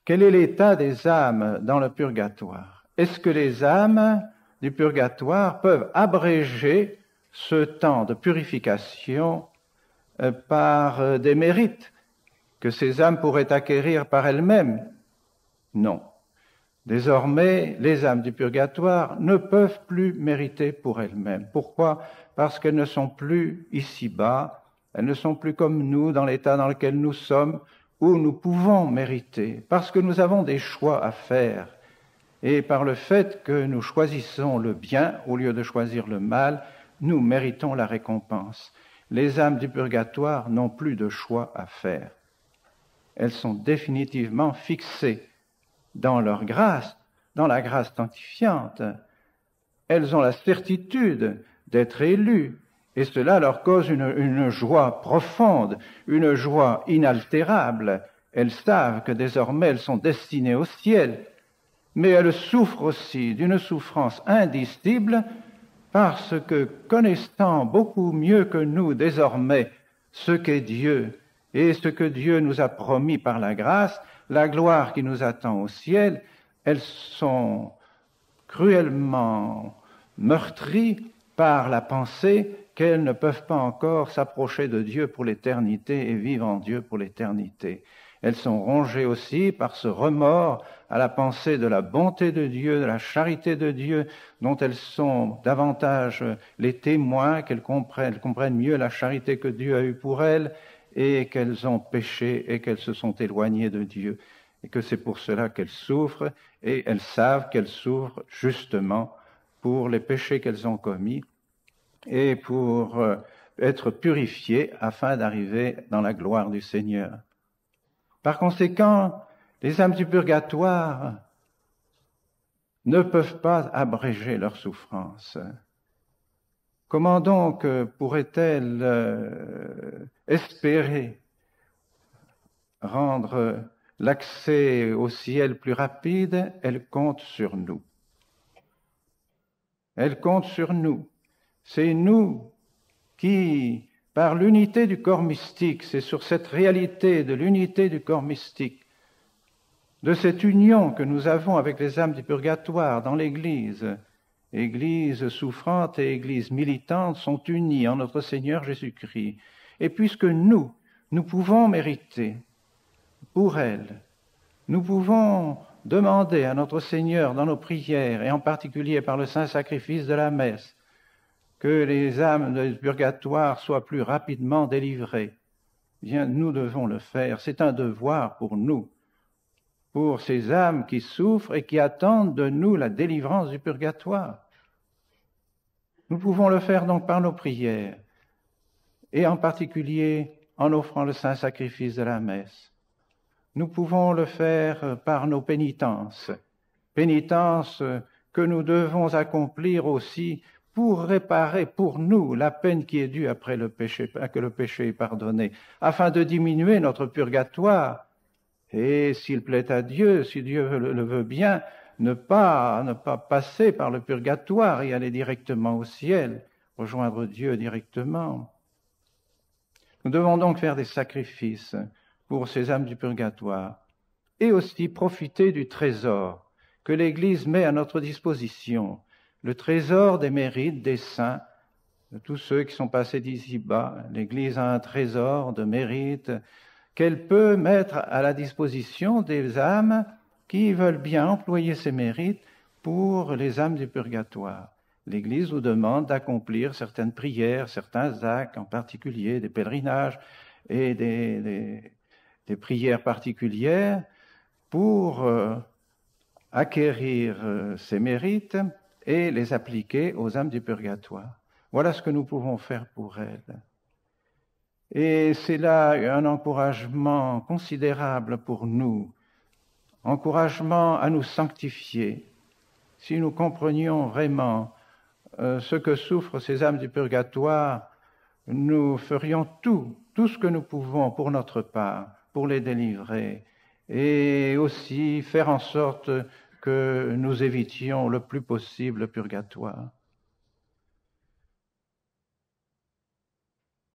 Quel est l'état des âmes dans le purgatoire? Est-ce que les âmes du purgatoire peuvent abréger ce temps de purification par des mérites que ces âmes pourraient acquérir par elles-mêmes? Non. Désormais, les âmes du purgatoire ne peuvent plus mériter pour elles-mêmes. Pourquoi? Parce qu'elles ne sont plus ici-bas, elles ne sont plus comme nous dans l'état dans lequel nous sommes, où nous pouvons mériter, parce que nous avons des choix à faire. Et par le fait que nous choisissons le bien au lieu de choisir le mal, nous méritons la récompense. Les âmes du purgatoire n'ont plus de choix à faire. Elles sont définitivement fixées dans leur grâce, dans la grâce sanctifiante. Elles ont la certitude d'être élues, et cela leur cause une joie profonde, une joie inaltérable. Elles savent que désormais elles sont destinées au ciel, mais elles souffrent aussi d'une souffrance indicible parce que, connaissant beaucoup mieux que nous désormais ce qu'est Dieu et ce que Dieu nous a promis par la grâce, la gloire qui nous attend au ciel, elles sont cruellement meurtries par la pensée qu'elles ne peuvent pas encore s'approcher de Dieu pour l'éternité et vivre en Dieu pour l'éternité. Elles sont rongées aussi par ce remords à la pensée de la bonté de Dieu, de la charité de Dieu, dont elles sont davantage les témoins, qu'elles comprennent mieux la charité que Dieu a eue pour elles, et qu'elles ont péché et qu'elles se sont éloignées de Dieu, et que c'est pour cela qu'elles souffrent, et elles savent qu'elles souffrent justement pour les péchés qu'elles ont commis et pour être purifiées afin d'arriver dans la gloire du Seigneur. Par conséquent, les âmes du purgatoire ne peuvent pas abréger leur souffrance. Comment donc pourraient-elles espérer rendre l'accès au ciel plus rapide? Elles comptent sur nous. Elles comptent sur nous. C'est nous qui, par l'unité du corps mystique, c'est sur cette réalité de l'unité du corps mystique, de cette union que nous avons avec les âmes du purgatoire dans l'Église, Église souffrante et Église militante sont unies en notre Seigneur Jésus-Christ. Et puisque nous pouvons mériter pour elles, nous pouvons demander à notre Seigneur dans nos prières, et en particulier par le saint sacrifice de la messe, que les âmes du purgatoire soient plus rapidement délivrées. Bien, nous devons le faire. C'est un devoir pour nous, pour ces âmes qui souffrent et qui attendent de nous la délivrance du purgatoire. Nous pouvons le faire donc par nos prières, et en particulier en offrant le saint sacrifice de la messe. Nous pouvons le faire par nos pénitences, pénitences que nous devons accomplir aussi pour réparer pour nous la peine qui est due après le péché, que le péché est pardonné, afin de diminuer notre purgatoire. Et s'il plaît à Dieu, si Dieu le veut bien, ne pas passer par le purgatoire et aller directement au ciel, rejoindre Dieu directement. Nous devons donc faire des sacrifices pour ces âmes du purgatoire et aussi profiter du trésor que l'Église met à notre disposition, le trésor des mérites des saints, de tous ceux qui sont passés d'ici-bas. L'Église a un trésor de mérites qu'elle peut mettre à la disposition des âmes qui veulent bien employer ces mérites pour les âmes du purgatoire. L'Église nous demande d'accomplir certaines prières, certains actes, en particulier des pèlerinages et des prières particulières pour acquérir ces mérites et les appliquer aux âmes du purgatoire. Voilà ce que nous pouvons faire pour elles. Et c'est là un encouragement considérable pour nous, encouragement à nous sanctifier. Si nous comprenions vraiment ce que souffrent ces âmes du purgatoire, nous ferions tout ce que nous pouvons pour notre part, pour les délivrer, et aussi faire en sorte que nous évitions le plus possible le purgatoire.